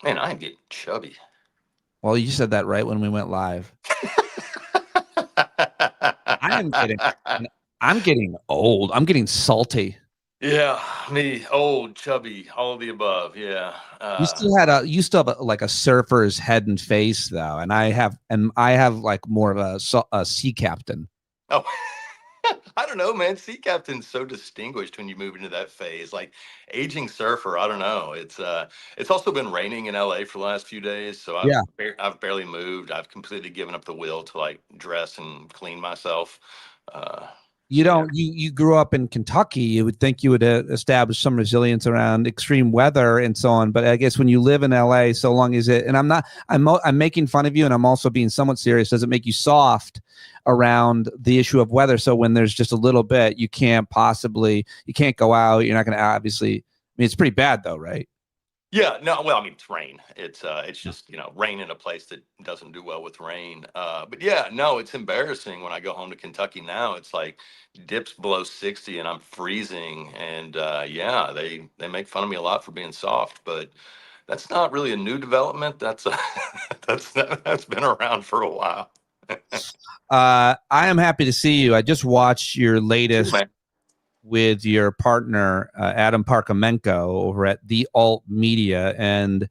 Man, I am getting chubby. Well, you said that right when we went live. I am getting, I'm getting old. I'm getting salty. Yeah, me, old, chubby, all of the above. Yeah. You still have like a surfer's head and face though, and I have like more of a sea captain. Oh, I don't know, man. Sea captain's so distinguished when you move into that phase. Like aging surfer, I don't know. It's also been raining in LA for the last few days, so Yeah. I've barely moved. I've completely given up the will to like dress and clean myself. Uh, You so yeah. don't you grew up in Kentucky. You would think you would establish some resilience around extreme weather and so on. But I guess when you live in LA, so long as it, and I'm making fun of you, and I'm also being somewhat serious. Does it make you soft around the issue of weather? So when there's just a little bit, you can't go out. You're not going to obviously. I mean, it's pretty bad though, right? Yeah, no, well, I mean, it's rain. It's just, rain in a place that doesn't do well with rain. But yeah, no, it's embarrassing when I go home to Kentucky now. It's like dips below 60 and I'm freezing. And yeah, they make fun of me a lot for being soft, but that's not really a new development. That's been around for a while. I am happy to see you. I just watched your Cool, latest man. with your partner Adam Parkamenko over at The Alt Media, and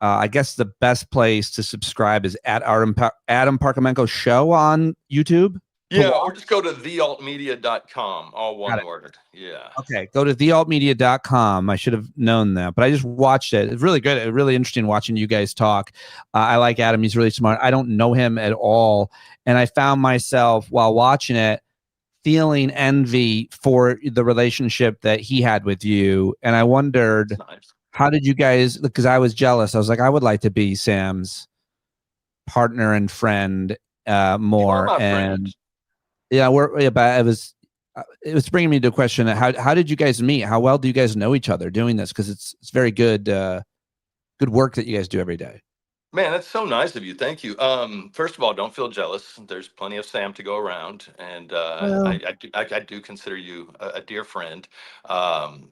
I guess the best place to subscribe is at Adam Parkamenko Show on YouTube to Yeah, or watch. just go to thealtmedia.com, all Got one it. word. Yeah. Okay, go to thealtmedia.com. I should have known that, but I just watched it. It's really good. It's really interesting watching you guys talk. I like Adam. He's really smart. I don't know him at all. And I found myself while watching it feeling envy for the relationship that he had with you. And I It's wondered, nice. how did you guys, because I was jealous. I was like, I would like to be Sam's partner and friend You are more. my friend. And yeah, but it was bringing me to a question. How did you guys meet? How well do you guys know each other doing this? Because it's very good, good work that you guys do every day. Man, that's so nice of you. Thank you. First of all, don't feel jealous. There's plenty of Sam to go around, and Well, I do consider you a dear friend.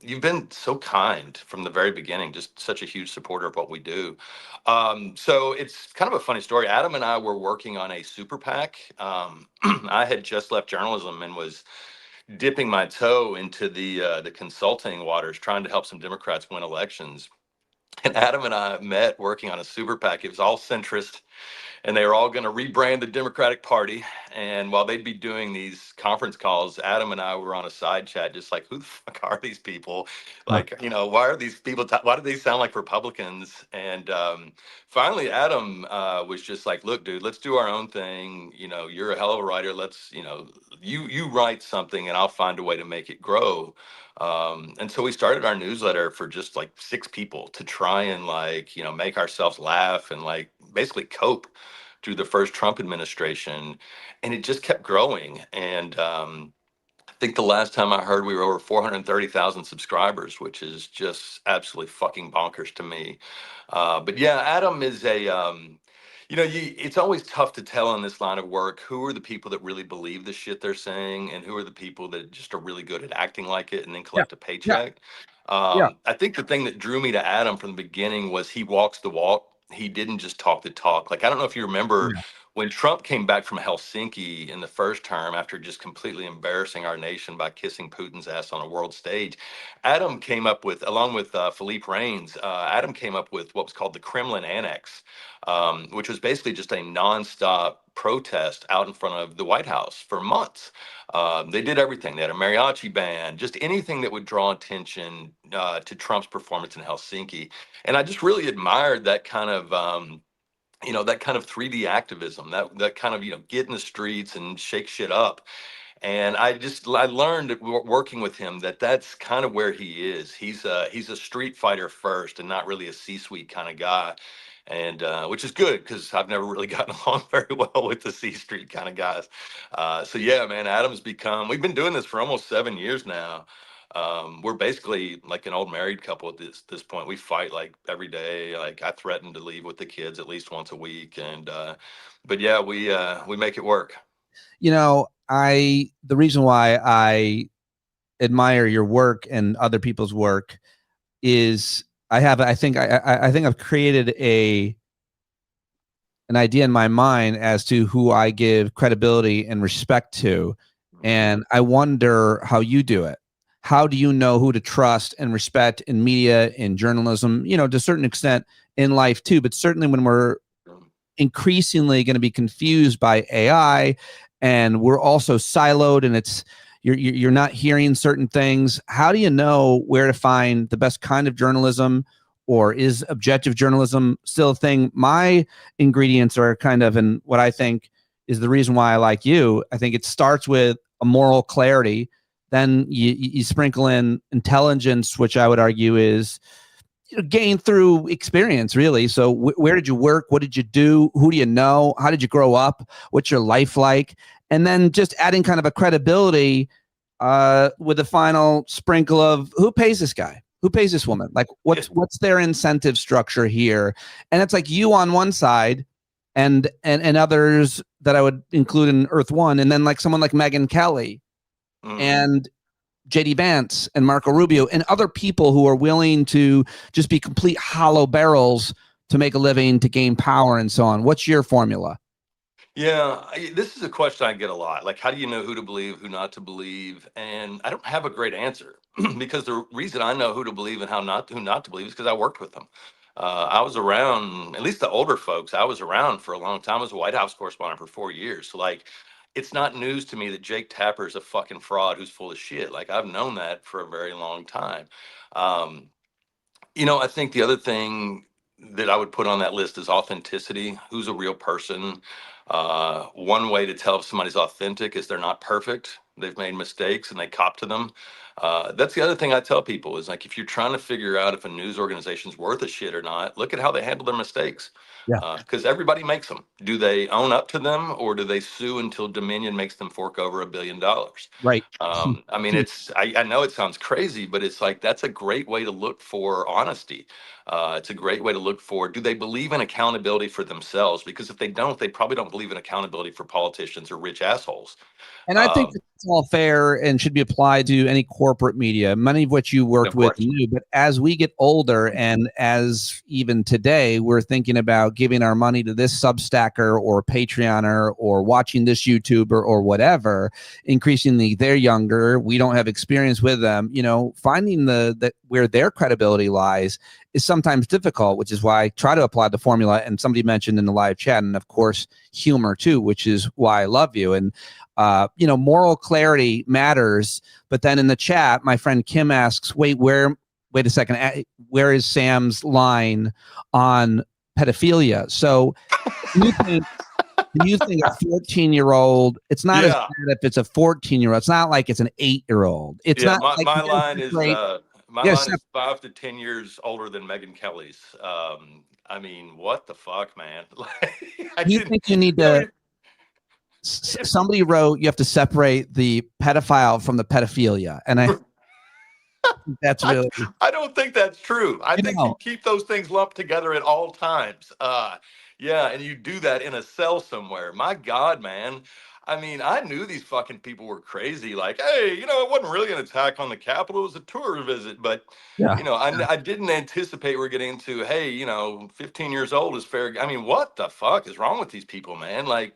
You've been so kind from the very beginning, just such a huge supporter of what we do. So it's kind of a funny story. Adam and I were working on a super PAC. I had just left journalism and was dipping my toe into the consulting waters, trying to help some Democrats win elections. And Adam and I met working on a super PAC. It was all centrist, and they were all going to rebrand the Democratic Party. And while they'd be doing these conference calls, Adam and I were on a side chat, just like, who the fuck are these people? huh. Like, why are these people? Why do they sound like Republicans? And finally, Adam was just like, look, dude, let's do our own thing. You're a hell of a writer. Let's, you write something, and I'll find a way to make it grow. And so we started our newsletter for just like six people to try and like, make ourselves laugh and like basically cope through the first Trump administration. And it just kept growing. And I think the last time I heard we were over 430,000 subscribers, which is just absolutely fucking bonkers to me. But yeah, Adam is it's always tough to tell in this line of work who are the people that really believe the shit they're saying and who are the people that just are really good at acting like it and then Yeah, collect a yeah, paycheck. yeah, I think the thing that drew me to Adam from the beginning was he walks the walk. He didn't just talk the talk. Like, I don't know if you remember yeah. when Trump came back from Helsinki in the first term after just completely embarrassing our nation by kissing Putin's ass on a world stage. Adam came up with, along with Philippe Reigns, Adam came up with what was called the Kremlin Annex, which was basically just a nonstop protest out in front of the White House for months. They did everything. They had a mariachi band, just anything that would draw attention to Trump's performance in Helsinki. And I just really admired that kind of. That kind of 3D activism, that kind of, get in the streets and shake shit up. And I learned working with him that that's kind of where he is. He's a street fighter first, and not really a C-suite kind of guy. And which is good because I've never really gotten along very well with the C Street kind of guys. So yeah, man, Adam's become. We've been doing this for almost 7 years now. We're basically like an old married couple at this point. We fight like every day. Like, I threaten to leave with the kids at least once a week, and but yeah, we make it work. The reason why I admire your work and other people's work is I have. I think I've created an idea in my mind as to who I give credibility and respect to. Mhm. And I wonder how you do it. How do you know who to trust and respect in media, in journalism, to a certain extent in life too, but certainly when we're increasingly going to be confused by AI and we're also siloed and you're not hearing certain things. How do you know where to find the best kind of journalism, or is objective journalism still a thing? My ingredients are kind of, and what I think is the reason why I like you. I think it starts with a moral clarity. Then you sprinkle in intelligence, which I would argue is gained through experience, really. So where did you work? What did you do? Who do you know? How did you grow up? What's your life like? And then just adding kind of a credibility with the final sprinkle of who pays this guy? Who pays this woman? Like Yeah. what's their incentive structure here? And it's like you on one side and others that I would include in Earth One, and then like someone like Megyn Kelly Mhm. and JD Vance and Marco Rubio and other people who are willing to just be complete hollow barrels to make a living, to gain power, and so on. What's your formula? Yeah, this is a question I get a lot. Like, how do you know who to believe, who not to believe? And I don't have a great answer because the reason I know who to believe and who not to believe is because I worked with them. I was around, at least the older folks. I was around for a long time. I was a White House correspondent for 4 years. So, like, it's not news to me that Jake Tapper's a fucking fraud who's full of shit. Like, I've known that for a very long time. Um, I think the other thing that I would put on that list is authenticity. Who's a real person? One way to tell if somebody's authentic is they're not perfect. They've made mistakes and they cop to them. That's the other thing I tell people is like if you're trying to figure out if a news organization's worth a shit or not, look at how they handle their mistakes. Yeah. Because everybody makes them. Do they own up to them or do they sue until Dominion makes them fork over $1 billion? Right. I mean, I know it sounds crazy, but it's like that's a great way to look for honesty. It's a great way to look for do they believe in accountability for themselves? Because if they don't, they probably don't believe in accountability for politicians or rich assholes. And I think Um, it's all fair and should be applied to any corporate media, many of which you worked of with course. and knew. But as we get older, and as even today, we're thinking about giving our money to this Substacker or Patreoner or watching this YouTuber or whatever, increasingly they're younger. We don't have experience with them. Finding the where their credibility lies is sometimes difficult, which is why I try to apply the formula. And somebody mentioned in the live chat, and of course, humor too, which is why I love you. And moral clarity matters. But then in the chat, my friend Kim asks, wait a second, where is Sam's line on pedophilia? So you think, you think a 14-year-old, it's not as Yeah. bad if it's a 14-year-old. It's not like it's an 8-year-old. It's Yeah. not My, like my line is great. my line Yes. is 5 to 10 years older than Megyn Kelly's. I mean, what the fuck, man? Like, I You didn't, think you need you know, to, somebody wrote, you have to separate the pedophile from the pedophilia. And I think that's I, really, I don't think that's true. I you think you know, keep those things lumped together at all times. Yeah, and you do that in a cell somewhere. My God, man. I mean, I knew these fucking people were crazy. Like, hey, it wasn't really an attack on the Capitol. It was a tour visit. But, yeah. I didn't anticipate we're getting into, hey, 15 years old is fair. I mean, what the fuck is wrong with these people, man? Like,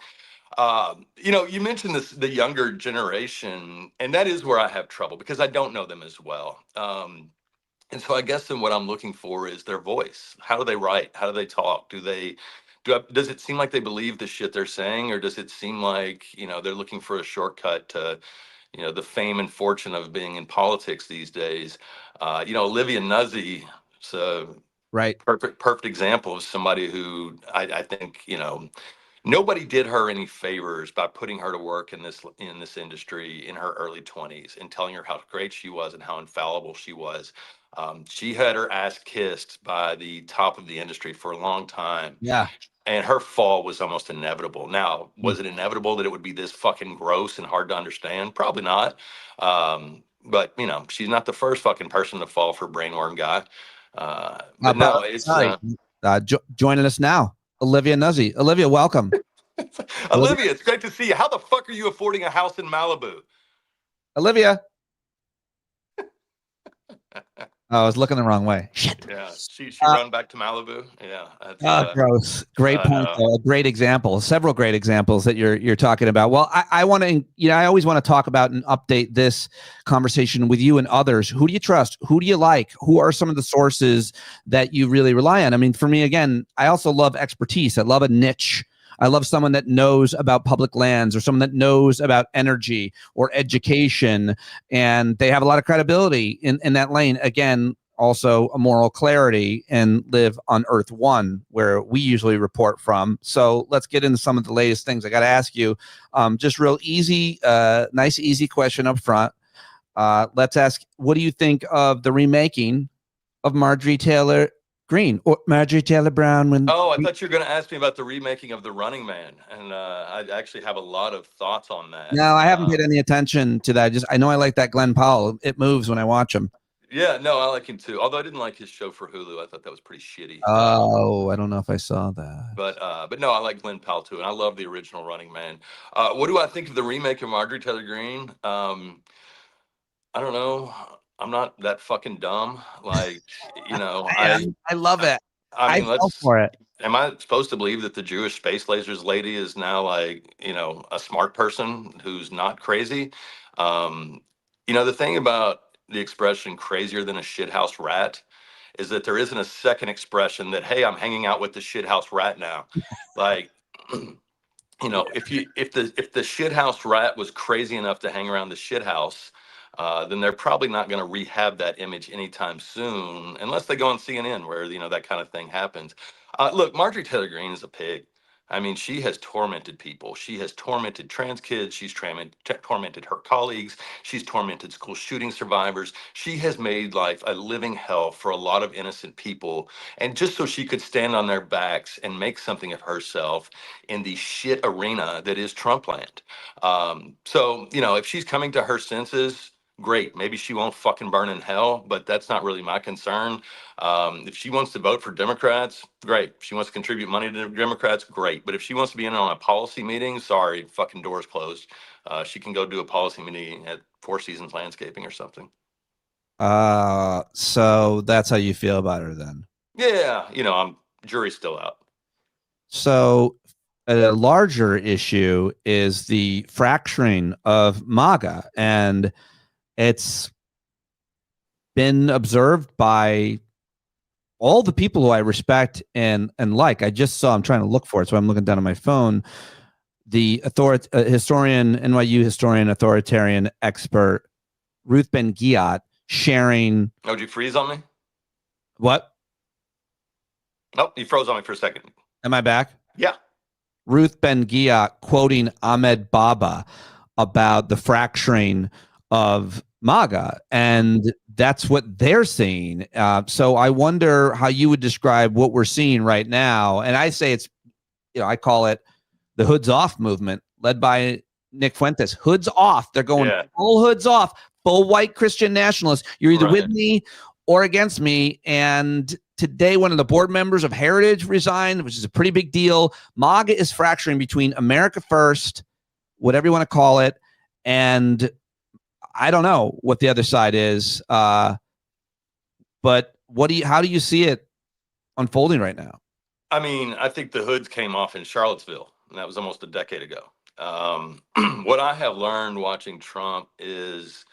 you mentioned the younger generation, and that is where I have trouble because I don't know them as well. And so I guess then what I'm looking for is their voice. How do they write? How do they talk? Does it seem like they believe the shit they're saying, or does it seem like, they're looking for a shortcut to, the fame and fortune of being in politics these days? Olivia Nuzzi, so Right. perfect example of somebody who I think, nobody did her any favors by putting her to work in this industry in her early 20s and telling her how great she was and how infallible she was. She had her ass kissed by the top of the industry for a long time, Yeah. and her fall was almost inevitable. Now, Mm. was it inevitable that it would be this fucking gross and hard to understand? Probably not. But she's not the first fucking person to fall for brainworm guy. How But about, no, it's sorry, joining us now, Olivia Nuzzi. Olivia, welcome. Olivia, Olivia. It's great to see you. How the fuck are you affording a house in Malibu? Olivia. Oh, I was looking the wrong way. Shit. Yeah, she run back to Malibu. Yeah, that's Gross. Great I point, know. though. A great example. Several great examples that you're talking about. Well, I want to, I always want to talk about and update this conversation with you and others. Who do you trust? Who do you like? Who are some of the sources that you really rely on? I mean, for me, again, I also love expertise. I love a niche. I love someone that knows about public lands or someone that knows about energy or education, and they have a lot of credibility in that lane. Again, also a moral clarity and live on Earth One, where we usually report from. So let's get into some of the latest things. I got to ask you, just real easy, nice, easy question up front. Let's ask, what do you think of the remaking of Marjorie Taylor Greene or Marjorie Taylor Brown? When Oh, I thought you were going to ask me about the remaking of The Running Man, and I actually have a lot of thoughts on that. no, I haven't paid any attention to that. Just I know I like that Glenn Powell. It moves when I watch him. Yeah, no, I like him too. Although I didn't like his show for Hulu, I thought that was pretty shitty. Oh, I don't know if I saw that. But no, I like Glenn Powell too, and I love the original Running Man. What do I think of the remake of Marjorie Taylor Greene? I don't know. I'm not that fucking dumb. Like, you know, I love I, it. I I mean, fell let's. for it. Am I supposed to believe that the Jewish space lasers lady is now like, a smart person who's not crazy? Um, the thing about the expression "crazier than a shithouse rat" is that there isn't a second expression that, "Hey, I'm hanging out with the shithouse rat now." Like, if the shithouse rat was crazy enough to hang around the shithouse, then they're probably not going to rehab that image anytime soon, unless they go on CNN where that kind of thing happens. Look, Marjorie Taylor Greene is a pig. I mean, she has tormented people. She has tormented trans kids. She's tormented her colleagues. She's tormented school shooting survivors. She has made life a living hell for a lot of innocent people. And just so she could stand on their backs and make something of herself in the shit arena that is Trump land. So, if she's coming to her senses, great. Maybe she won't fucking burn in hell, but that's not really my concern. If she wants to vote for Democrats, great. If she wants to contribute money to the Democrats, great. But if she wants to be in on a policy meeting, sorry, fucking doors closed. She can go do a policy meeting at Four Seasons Landscaping or something. So that's how you feel about her then. Yeah, I'm jury's still out. So a larger issue is the fracturing of MAGA, and it's been observed by all the people who I respect and like. I just saw. I'm trying to look for it, so I'm looking down on my phone. The historian, NYU historian, authoritarian expert Ruth Ben-Ghiat sharing Oh, did you freeze on me? what? Nope, you froze on me for a second. Am I back? Yeah. Ruth Ben-Ghiat quoting Ahmed Baba about the fracturing of MAGA, and that's what they're seeing. So I wonder how you would describe what we're seeing right now. And I say it's, I call it the hoods off movement led by Nick Fuentes. Hoods off. They're going Yeah. full hoods off, full white Christian nationalists. You're either with Right. me or against me. And today, one of the board members of Heritage resigned, which is a pretty big deal. MAGA is fracturing between America First, whatever you want to call it, and I don't know what the other side is. But how do you see it unfolding right now? I mean, I think the hoods came off in Charlottesville, and that was almost a decade ago. What I have learned watching Trump is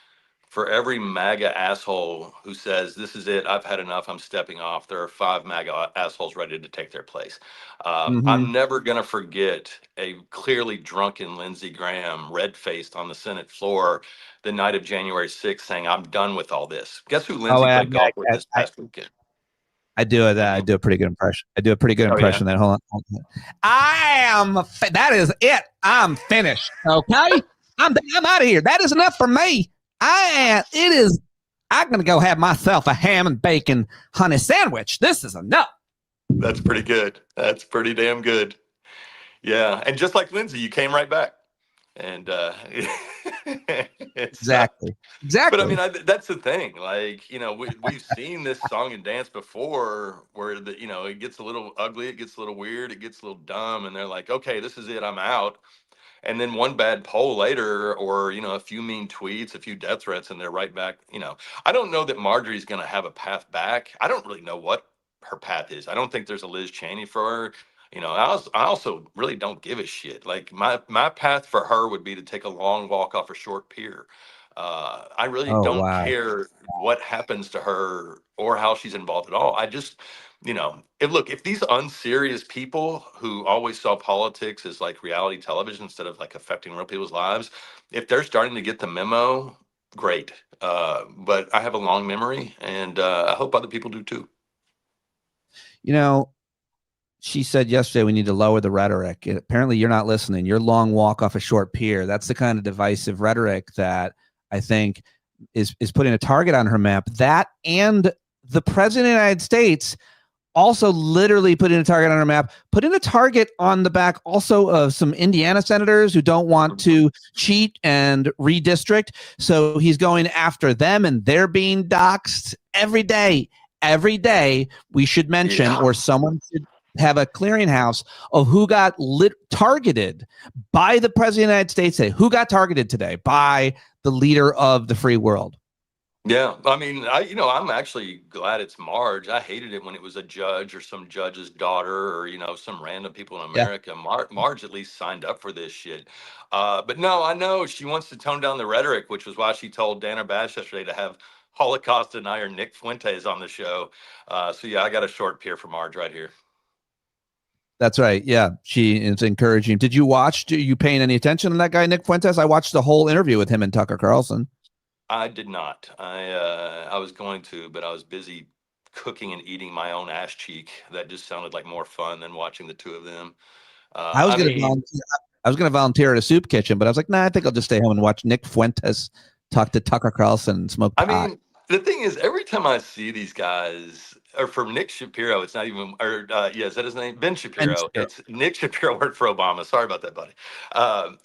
for every MAGA asshole who says, "This is it, I've had enough, I'm stepping off," there are five MAGA assholes ready to take their place. Mm-hmm. I'm never going to forget a clearly drunken Lindsey Graham, red faced on the Senate floor the night of January 6th, saying, "I'm done with all this." Guess who Oh, Lindsey played golf with this past weekend? I do it. I Mhm. do a pretty good impression. I do a pretty good Oh, yeah. impression. That hold on. That is it. I'm finished. Okay, I'm out of here. That is enough for me. I am. It is. I'm gonna go have myself a ham and bacon honey sandwich. This is enough. That's pretty good. That's pretty damn good. Yeah, and just like Lindsay, you came right back, and it's. Exactly. But I Exactly. mean, that's the thing. Like, we've seen this song and dance before, where it gets a little ugly, it gets a little weird, it gets a little dumb, and they're like, "Okay, this is it, I'm out." and then one bad poll later, or a few mean tweets, a few death threats, and they're right back. I don't know that Marjorie's going to have a path back. I don't really know what her path is. I don't think there's a Liz Cheney for her. I also really don't give a shit. Like my path for her would be to take a long walk off a short pier. I really Oh don't wow. care what happens to her or how she's involved at all. I just, if these unserious people who always saw politics as like reality television instead of like affecting real people's lives, if they're starting to get the memo, great. But I have a long memory, and I hope other people do too. You know, she said yesterday we need to lower the rhetoric. Apparently, you're not listening. Your long walk off a short pier. That's the kind of divisive rhetoric that I think is putting a target on her map. That and the president of the United States also literally putting a target on her map, putting a target on the back also of some Indiana senators who don't want to cheat and redistrict. So he's going after them and they're being doxxed every day. Every day we should mention, Yeah. or someone should have a clearinghouse of who got targeted by the president of the United States today. Who got targeted today by the leader of the free world? Yeah, I mean, I'm actually glad it's Marge. I hated it when it was a judge or some judge's daughter or some random people in Yeah, America. Marge at least signed up for this shit. But no, I know she wants to tone down the rhetoric, which was why she told Dana Bash yesterday to have Holocaust denier Nick Fuentes on the show. So yeah, I got a short peer for Marge right here. that's right. Yeah, she is encouraging. Did you watch? Do you paying any attention to that guy, Nick Fuentes? I watched the whole interview with him and Tucker Carlson. I did not. I was going to, but I was busy cooking and eating my own ass cheek. That just sounded like more fun than watching the two of them. I was I going to mean, volunteer. I was going to volunteer at a soup kitchen, but I was like, nah, I think I'll just stay home and watch Nick Fuentes talk to Tucker Carlson and smoke I pot. mean, the thing is, every time I see these guys, or from Nick Shapiro, it's not even, or yeah, is that his name? Ben Ben Shapiro. Shapiro. It's Nick Shapiro worked for Obama. Sorry about that, buddy.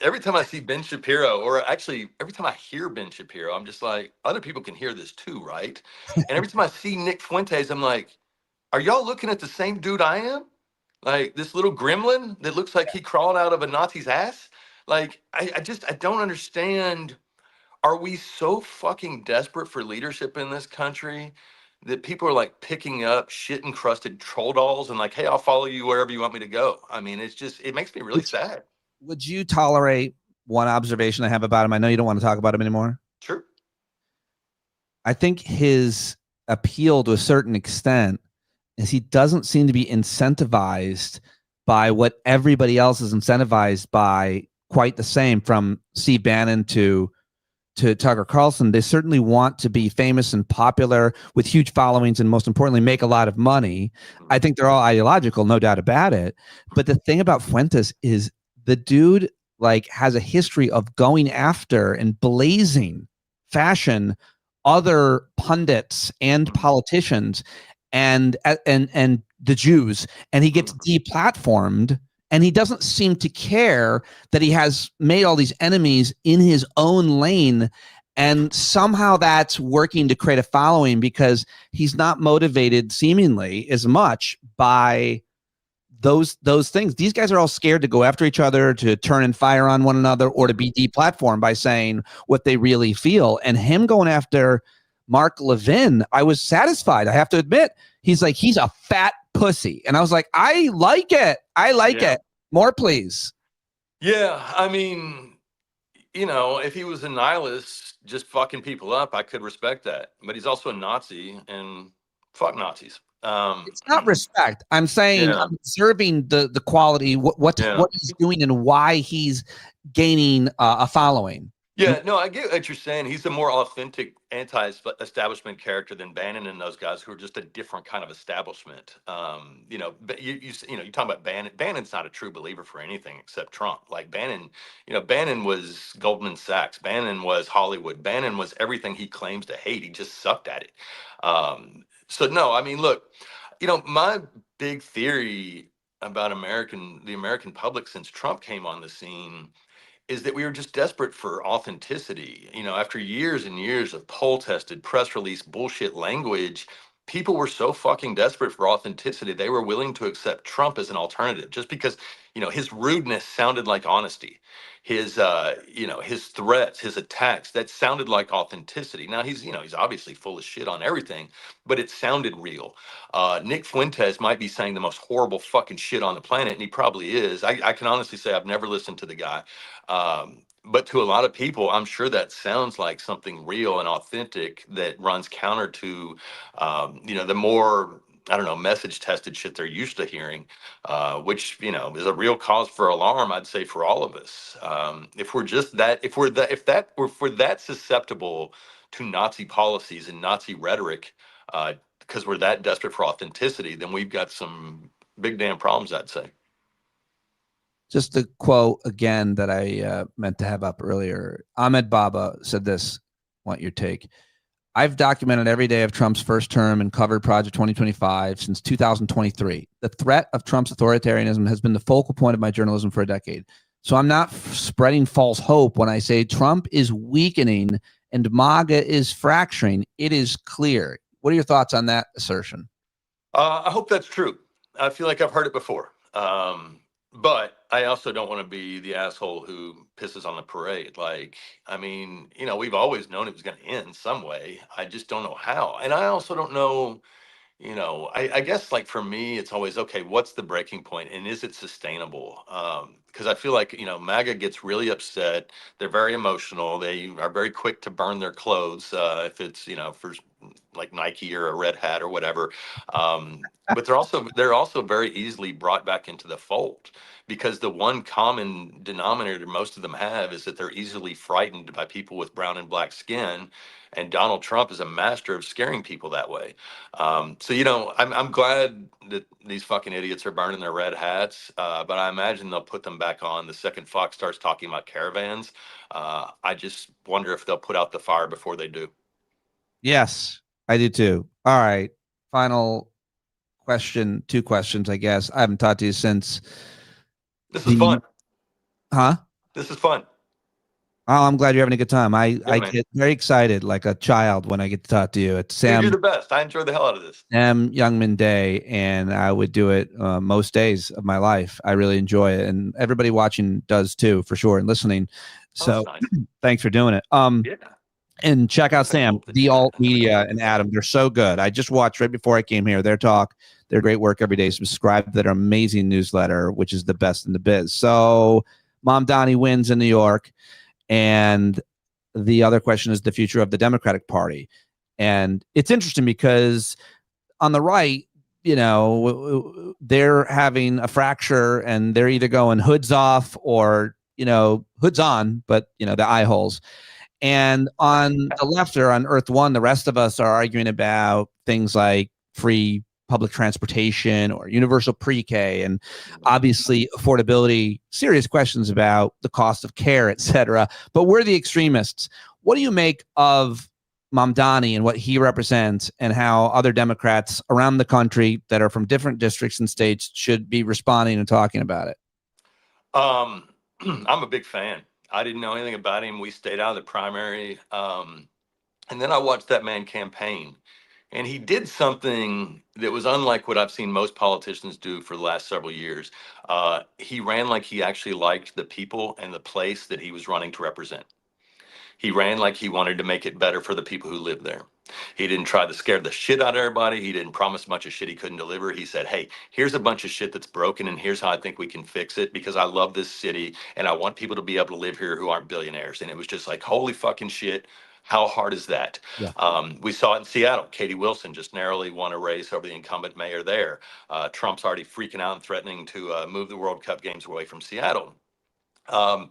Every time I see Ben Shapiro, or actually every time I hear Ben Shapiro, I'm just like, other people can hear this too, right? And every time I see Nick Fuentes, I'm like, are y'all looking at the same dude I am? Like this little gremlin that looks like he crawled out of a Nazi's ass? Like, I don't understand. Are we so fucking desperate for leadership in this country that people are like picking up shit encrusted troll dolls and like, hey, I'll follow you wherever you want me to go? I mean, it makes me really Would, sad. would you tolerate one observation I have about him? I know you don't want to talk about him anymore. Sure. I think his appeal to a certain extent is he doesn't seem to be incentivized by what everybody else is incentivized by quite the same, from Steve Bannon to Tucker Carlson. They certainly want to be famous and popular with huge followings and most importantly, make a lot of money. I think they're all ideological, no doubt about it. But the thing about Fuentes is the dude like has a history of going after and blazing fashion other pundits and politicians and the Jews, and he gets deplatformed, and he doesn't seem to care that he has made all these enemies in his own lane, and somehow that's working to create a following because he's not motivated seemingly as much by those things. These guys are all scared to go after each other, to turn and fire on one another, or to be deplatformed by saying what they really feel. And him going after Mark Levin, I was satisfied. I have to admit, he's a fat pussy. And I was like, I like it. I like Yeah. it. More, please. Yeah. I mean, if he was a nihilist, just fucking people up, I could respect that. But he's also a Nazi, and fuck Nazis. It's not respect. I'm saying Yeah. I'm observing the quality, Yeah. what he's doing and why he's gaining a following. Yeah, no, I get what you're saying. He's a more authentic anti-establishment character than Bannon and those guys who are just a different kind of establishment. But you talk about Bannon. Bannon's not a true believer for anything except Trump. Like Bannon, Bannon was Goldman Sachs. Bannon was Hollywood. Bannon was everything he claims to hate. He just sucked at it. So no, I mean, look, my big theory about the American public since Trump came on the scene is that we were just desperate for authenticity. After years and years of poll tested, press release bullshit language, people were so fucking desperate for authenticity, they were willing to accept Trump as an alternative just because his rudeness sounded like honesty. His threats, his attacks, that sounded like authenticity. Now he's obviously full of shit on everything, but it sounded real. Nick Fuentes might be saying the most horrible fucking shit on the planet, and he probably is. I can honestly say I've never listened to the guy. But to a lot of people, I'm sure that sounds like something real and authentic that runs counter to, the more, I don't know, message tested shit they're used to hearing, which is a real cause for alarm. I'd say for all of us, if we're just that, if we're that susceptible to Nazi policies and Nazi rhetoric, because we're that desperate for authenticity, then we've got some big damn problems, I'd say. Just the quote again that I meant to have up earlier. Ahmed Baba said this. Want your take? I've documented every day of Trump's first term and covered Project 2025 since 2023. The threat of Trump's authoritarianism has been the focal point of my journalism for a decade. So I'm not spreading false hope when I say Trump is weakening and MAGA is fracturing. It is clear. What are your thoughts on that assertion? I hope that's true. I feel like I've heard it before. But I also don't want to be the asshole who pisses on the parade. Like, I mean, we've always known it was going to end some way. I just don't know how. And I also don't know, I guess like for me, it's always okay. What's the breaking point, and is it sustainable? Because I feel like MAGA gets really upset. They're very emotional. They are very quick to burn their clothes if it's for like Nike or a red hat or whatever. But they're also very easily brought back into the fold because the one common denominator most of them have is that they're easily frightened by people with brown and black skin. And Donald Trump is a master of scaring people that way. So I'm glad that these fucking idiots are burning their red hats, but I imagine they'll put them back on the second Fox starts talking about caravans. I just wonder if they'll put out the fire before they do. Yes, I do too. All right. Final question, two questions, I guess. I haven't talked to you since This is the fun. huh? This is fun. Oh, I'm glad you're having a good time. I Yeah, I man. get very excited like a child when I get to talk to you. It's Dude, you're the best. I enjoy the hell out of this. Sam Youngman Day, and I would do it most days of my life. I really enjoy it, and everybody watching does too, for sure, and listening. Oh, that's So nice. thanks for doing it. Yeah. And check out Let me Sam, pull up the the chat. Alt Media, and Adam. They're so good. I just watched right before I came here their talk. Their great work every day. Subscribe to their amazing newsletter, which is the best in the biz. So, Mom Donnie wins in New York, and the other question is the future of the Democratic Party. And it's interesting because on the right, they're having a fracture and they're either going hoods off or, hoods on, but, the eye holes. And on the left or on Earth One, the rest of us are arguing about things like free public transportation or universal pre-K and obviously affordability, serious questions about the cost of care, et cetera. But we're the extremists. What do you make of Mamdani and what he represents and how other Democrats around the country that are from different districts and states should be responding and talking about it? Um, I'm a big fan. I didn't know anything about him. We stayed out of the primary. And then I watched that man campaign. And he did something that was unlike what I've seen most politicians do for the last several years. He ran like he actually liked the people and the place that he was running to represent. He ran like he wanted to make it better for the people who live there. He didn't try to scare the shit out of everybody. He didn't promise a bunch of shit he couldn't deliver. He said, hey, here's a bunch of shit that's broken, and here's how I think we can fix it because I love this city and I want people to be able to live here who aren't billionaires. And it was just like, holy fucking shit. How hard is that? Yeah. We saw it in Seattle. Katie Wilson just narrowly won a race over the incumbent mayor there. Trump's already freaking out and threatening to move the World Cup games away from Seattle. Um,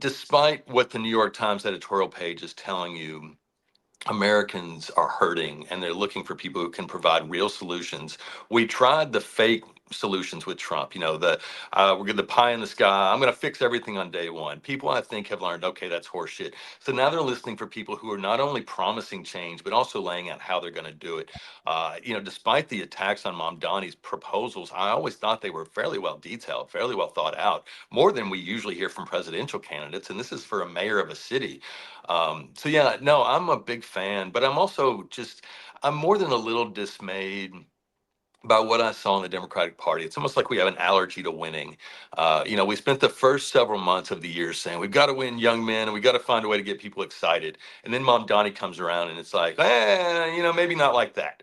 Despite what the New York Times editorial page is telling you, Americans are hurting and they're looking for people who can provide real solutions. We tried the fake solutions with Trump. We're going to pie in the sky. I'm going to fix everything on day one. People I think have learned, okay, that's horseshit. So now they're listening for people who are not only promising change but also laying out how they're going to do it. Despite the attacks on Mom Donnie's proposals, I always thought they were fairly well detailed, fairly well thought out, more than we usually hear from presidential candidates. And this is for a mayor of a city. So yeah, no, I'm a big fan, but I'm also I'm more than a little dismayed about what I saw in the Democratic Party. It's almost like we have an allergy to winning. We spent the first several months of the year saying we've got to win young men and we've got to find a way to get people excited. And then Mom Donnie comes around and it's like, maybe not like that.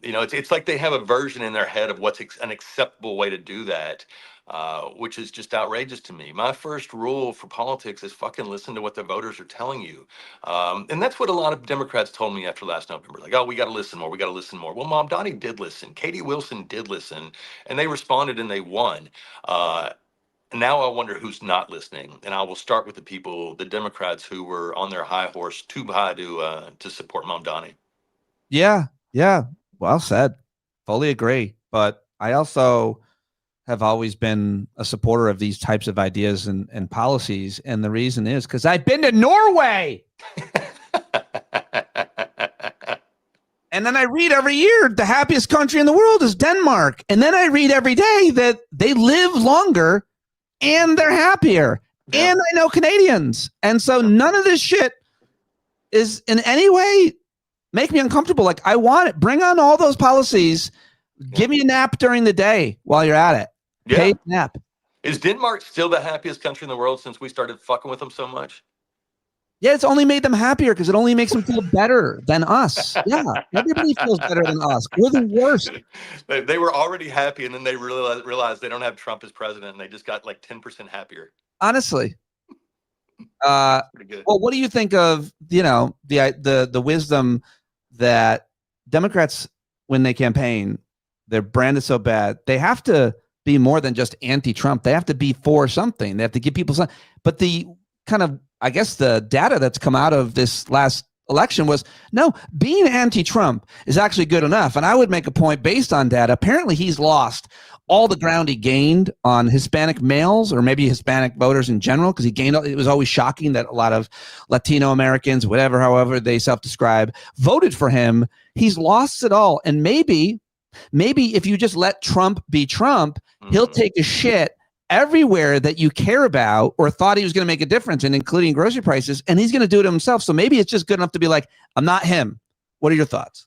It's like they have a version in their head of what's an acceptable way to do that. Which is just outrageous to me. My first rule for politics is fucking listen to what the voters are telling you. And that's what a lot of Democrats told me after last November. Like, oh, we got to listen more. We got to listen more. Well, Mom Donnie did listen. Katie Wilson did listen, and they responded and they won. Uh, Now I wonder who's not listening, and I will start with the people, the Democrats who were on their high horse, too high to support Mom Donnie. Yeah, yeah. Well said. Fully agree. But I also have always been a supporter of these types of ideas and policies. And the reason is because I've been to Norway. And then I read every year the happiest country in the world is Denmark. And then I read every day that they live longer and they're happier. Yeah. And I know Canadians. And so none of this shit is in any way make me uncomfortable. Like, I want it. Bring on all those policies. Give me a nap during the day while you're at it. Yeah. Paid nap. Is Denmark still the happiest country in the world since we started fucking with them so much? Yeah, it's only made them happier because it only makes them feel better than us. Yeah, everybody feels better than us. We're the worst. They were already happy, and then they realized they don't have Trump as president, and they just got like 10% happier. Honestly. Pretty good. Well, what do you think of the wisdom that Democrats, when they campaign, their brand is so bad, they have to be more than just anti-Trump. They have to be for something. They have to give people something. But the kind of, I guess, the data that's come out of this last election was, no, being anti-Trump is actually good enough. And I would make a point based on data. Apparently, he's lost all the ground he gained on Hispanic males, or maybe Hispanic voters in general, because he gained. It was always shocking that a lot of Latino Americans, however they self-describe, voted for him. He's lost it all. And maybe if you just let Trump be Trump, he'll take a shit everywhere that you care about or thought he was going to make a difference in, including grocery prices, and he's going to do it himself. So maybe it's just good enough to be like, I'm not him. What are your thoughts?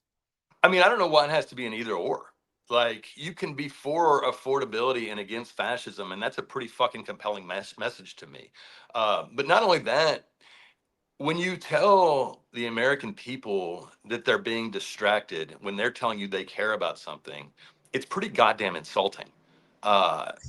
I mean, I don't know why it has to be an either or. Like, you can be for affordability and against fascism, and that's a pretty fucking compelling message to me. But not only that, when you tell the American people that they're being distracted when they're telling you they care about something, it's pretty goddamn insulting.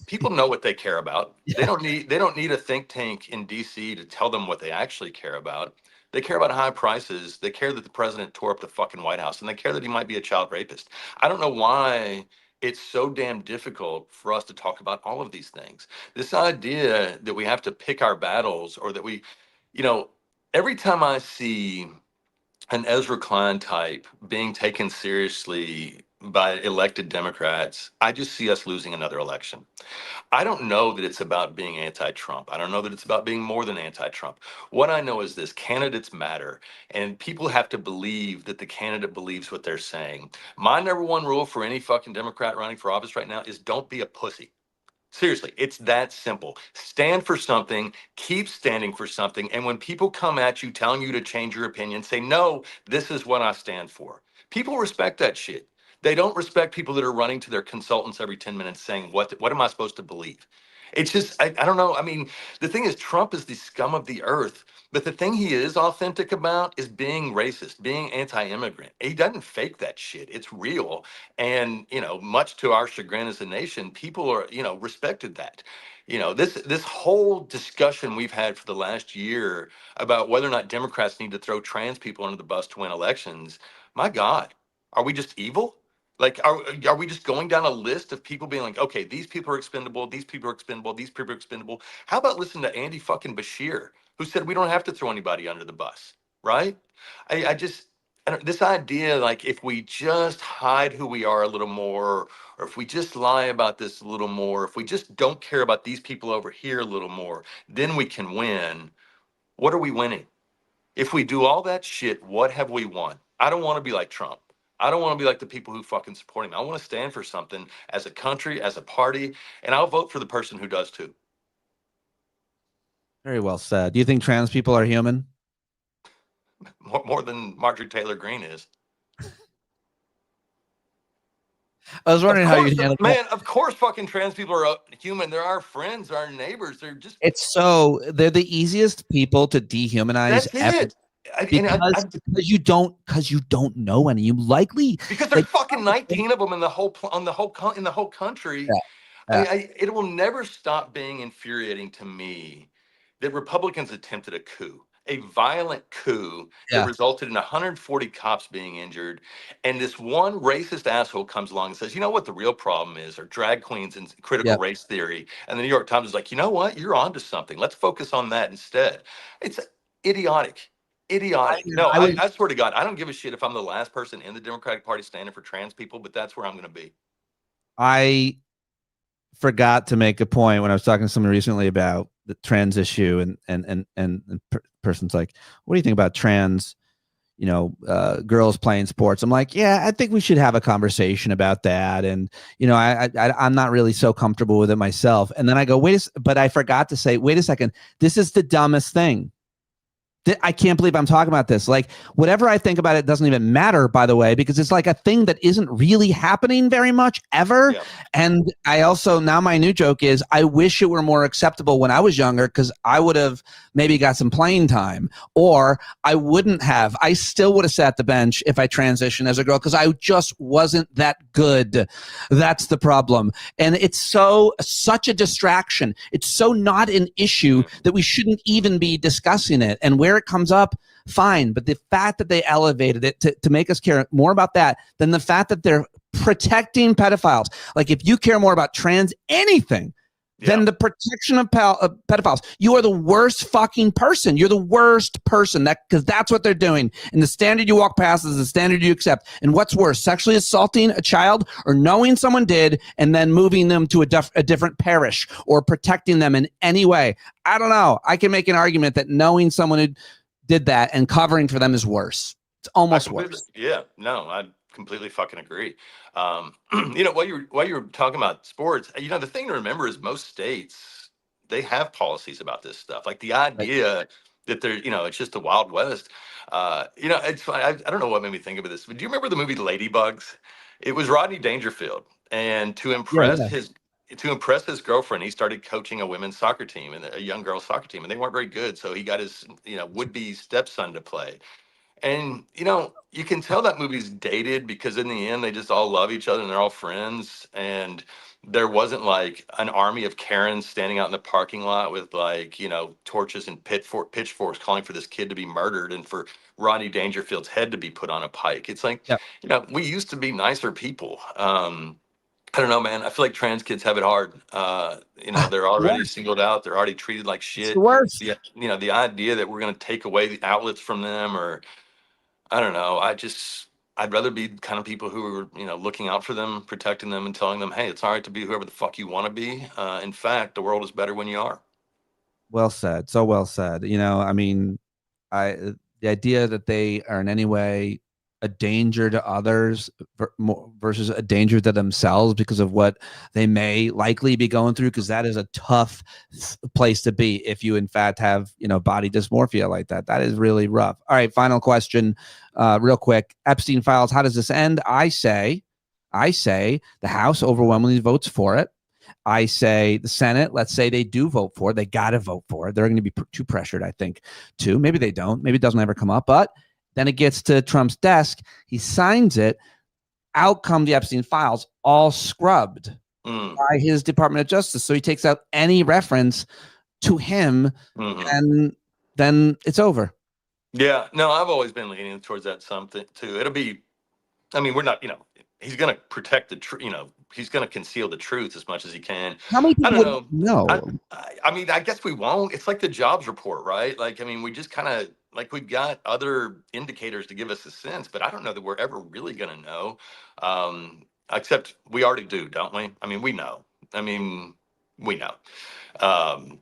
People know what they care about. Yeah. They don't need a think tank in DC to tell them what they actually care about. They care about high prices. They care that the president tore up the fucking White House, and they care that he might be a child rapist. I don't know why it's so damn difficult for us to talk about all of these things. This idea that we have to pick our battles, or that you know, every time I see an Ezra Klein type being taken seriously by elected Democrats, I just see us losing another election. I don't know that it's about being anti-Trump. I don't know that it's about being more than anti-Trump. What I know is this: candidates matter, and people have to believe that the candidate believes what they're saying. My number one rule for any fucking Democrat running for office right now is don't be a pussy. Seriously, it's that simple. Stand for something, keep standing for something. And when people come at you telling you to change your opinion, say, no, this is what I stand for. People respect that shit. They don't respect people that are running to their consultants every 10 minutes saying, what am I supposed to believe? It's just, I don't know. I mean, the thing is, Trump is the scum of the earth. But the thing he is authentic about is being racist, being anti-immigrant. He doesn't fake that shit. It's real. And, much to our chagrin as a nation, people are, respected that. This whole discussion we've had for the last year about whether or not Democrats need to throw trans people under the bus to win elections. My God, are we just evil? Like, are we just going down a list of people being like, okay, these people are expendable, these people are expendable, these people are expendable? How about listen to Andy fucking Bashir, who said we don't have to throw anybody under the bus, right? I just, this idea, like, if we just hide who we are a little more, or if we just lie about this a little more, if we just don't care about these people over here a little more, then we can win. What are we winning? If we do all that shit, what have we won? I don't want to be like Trump. I don't want to be like the people who fucking support him. I want to stand for something as a country, as a party, and I'll vote for the person who does too. Very well said. Do you think trans people are human? More than Marjorie Taylor Greene is. I was Of wondering how course, you'd handle that. man. Of course, fucking trans people are human. They're our friends, our neighbors. They're just They're the easiest people to dehumanize that's ever it. because you don't know any. You likely Because there's like fucking 19 of them in the whole in the whole country. yeah, I yeah, mean, it will never stop being infuriating to me that Republicans attempted a coup, a violent coup that yeah, resulted in 140 cops being injured. And this one racist asshole comes along and says, you know what the real problem is, are drag queens and critical yeah. race theory. And the New York Times is like, you know what? You're onto something. Let's focus on that instead. It's idiotic. Idiotic. No, I would I swear to God, I don't give a shit if I'm the last person in the Democratic Party standing for trans people, but that's where I'm going to be. I forgot to make a point when I was talking to someone recently about the trans issue, and person's like, "What do you think about trans? Girls playing sports?" I'm like, "Yeah, I think we should have a conversation about that." And I'm not really so comfortable with it myself. And then I go, but I forgot to say, wait a second, this is the dumbest thing. I can't believe I'm talking about this. Like, whatever I think about it doesn't even matter, by the way, because it's like a thing that isn't really happening very much ever. Yeah. And I also, now my new joke is, I wish it were more acceptable when I was younger, because I would have maybe got some playing time, or I still would have sat the bench if I transitioned as a girl, because I just wasn't that good. That's the problem. And it's such a distraction. It's so not an issue Mm. that we shouldn't even be discussing it. And where it comes up, fine. But the fact that they elevated it to make us care more about that than the fact that they're protecting pedophiles. Like, if you care more about trans anything Yeah. than the protection of pedophiles, you are the worst fucking person. You're the worst person, because that's what they're doing. And the standard you walk past is the standard you accept. And what's worse, sexually assaulting a child, or knowing someone did and then moving them to a different parish, or protecting them in any way? I don't know. I can make an argument that knowing someone who did that and covering for them is worse. It's I almost completely, worse. yeah, no, I completely fucking agree. While you're talking about sports, the thing to remember is most states, they have policies about this stuff. Like the Right. idea that it's just the Wild West. It's funny. I don't know what made me think of this, but do you remember the movie Ladybugs? It was Rodney Dangerfield, and Yeah, yeah. to impress his girlfriend, he started coaching a women's soccer team and a young girls soccer team, and they weren't very good. So he got his would be stepson to play. And you can tell that movie's dated because in the end they just all love each other and they're all friends. And there wasn't like an army of Karens standing out in the parking lot with like, torches and pitchforks calling for this kid to be murdered and for Rodney Dangerfield's head to be put on a pike. It's like, Yeah. we used to be nicer people. I don't know, man. I feel like trans kids have it hard. They're already Worse. singled out. They're already treated like It's the shit. worst. The idea that we're going to take away the outlets from them, or I don't know. I'd rather be the kind of people who are, looking out for them, protecting them, and telling them, hey, it's all right to be whoever the fuck you want to be. In fact, the world is better when you are. Well said. So well said. I mean, the idea that they are in any way a danger to others versus a danger to themselves because of what they may likely be going through, because that is a tough place to be if you in fact have body dysmorphia like that. That is really rough. All right, final question, real quick. Epstein files, how does this end? I say the House overwhelmingly votes for it. I say the Senate, let's say they do vote for it. They got to vote for it. They're going to be too pressured, I think, too. Maybe they don't. Maybe it doesn't ever come up. But then it gets to Trump's desk. He signs it. Out come the Epstein files, all scrubbed Mm, by his Department of Justice. So he takes out any reference to him, hmm and then it's over. Yeah, no, I've always been leaning towards that something too. It'll be, I mean, we're not, he's going to protect the truth, he's going to conceal the truth as much as he can. How many I people don't would know. I, know? I mean, I guess we won't. It's like the jobs report, right? Like, I mean, we just kind of like we've got other indicators to give us a sense, but I don't know that we're ever really going to know. Except we already do, don't we? I mean, we know. I mean, we know. Um,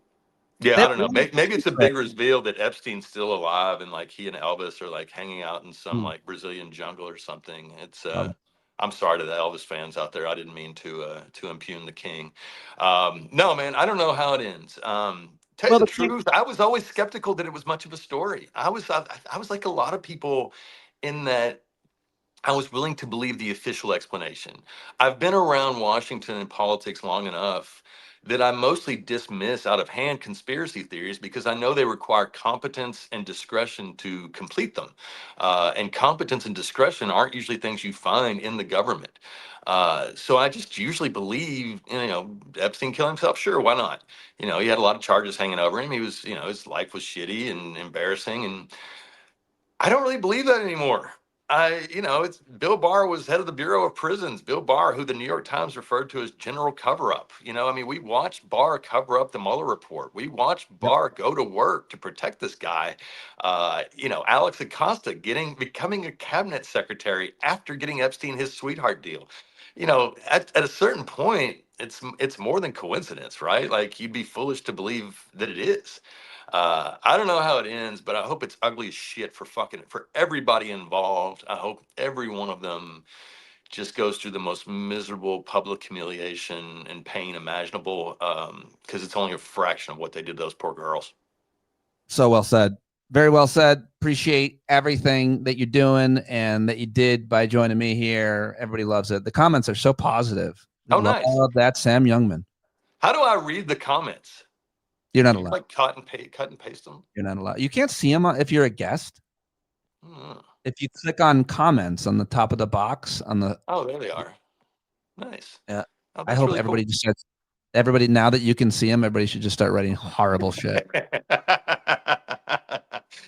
yeah, I They're don't know. really Maybe it's a secret. big reveal that Epstein's still alive and like he and Elvis are like hanging out in some Hmm. like Brazilian jungle or something. It's Probably. I'm sorry to the Elvis fans out there. I didn't mean to impugn the king. No, man, I don't know how it ends. Tell you Well, the the king. truth, I was always skeptical that it was much of a story. I was like a lot of people in that I was willing to believe the official explanation. I've been around Washington and politics long enough that I mostly dismiss out of hand conspiracy theories because I know they require competence and discretion to complete them. And competence and discretion aren't usually things you find in the government. So I just usually believe, Epstein killing himself. Sure, why not? He had a lot of charges hanging over him. He was, his life was shitty and embarrassing, and I don't really believe that anymore. It's Bill Barr was head of the Bureau of Prisons. Bill Barr, who the New York Times referred to as General Cover Up. We watched Barr cover up the Mueller report. We watched Yep. Barr go to work to protect this guy. Alex Acosta becoming a cabinet secretary after getting Epstein his sweetheart deal. At a certain point, it's more than coincidence, right? Like you'd be foolish to believe that it is. I don't know how it ends, but I hope it's ugly as shit for everybody involved. I hope every one of them just goes through the most miserable public humiliation and pain imaginable, because it's only a fraction of what they did to those poor girls. So well said. Very well said. Appreciate everything that you're doing and that you did by joining me here. Everybody loves it. The comments are so positive. Oh, nice. Love that, Sam Youngman. How do I read the comments? You're not Do you allowed. like cut and paste them? You're not allowed. You can't see them if you're a guest. Hmm. If you click on comments on the top of the box on the. Oh, there they are. Nice. Yeah. Oh, I that's hope really everybody cool. just starts. Everybody, now that you can see them, everybody should just start writing horrible shit.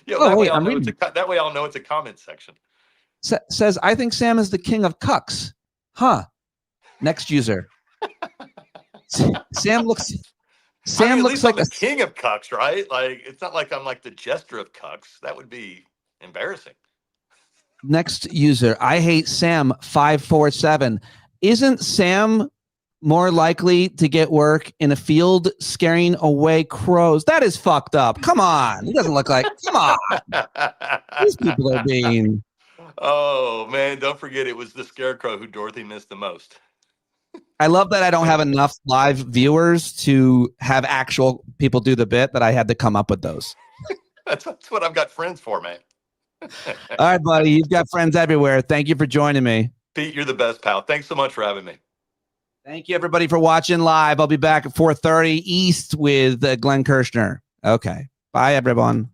Yo, Oh that way wait, I'll I'm know reading. that way I'll know it's a comment section. Says I think Sam is the king of cucks. Huh. Next user. Sam looks. I mean, Sam at looks least I'm like the a. king of cucks, right? Like, it's not like I'm like the jester of cucks. That would be embarrassing. Next user. I hate Sam 547. Isn't Sam more likely to get work in a field scaring away crows? That is fucked up. Come on. He doesn't look like. Come on. These people are being. Oh man, don't forget it was the scarecrow who Dorothy missed the most. I love that I don't have enough live viewers to have actual people do the bit, that I had to come up with those. That's what I've got friends for, man. All right, buddy. You've got friends everywhere. Thank you for joining me. Pete, you're the best, pal. Thanks so much for having me. Thank you, everybody, for watching live. I'll be back at 4:30 East with Glenn Kirshner. Okay. Bye, everyone.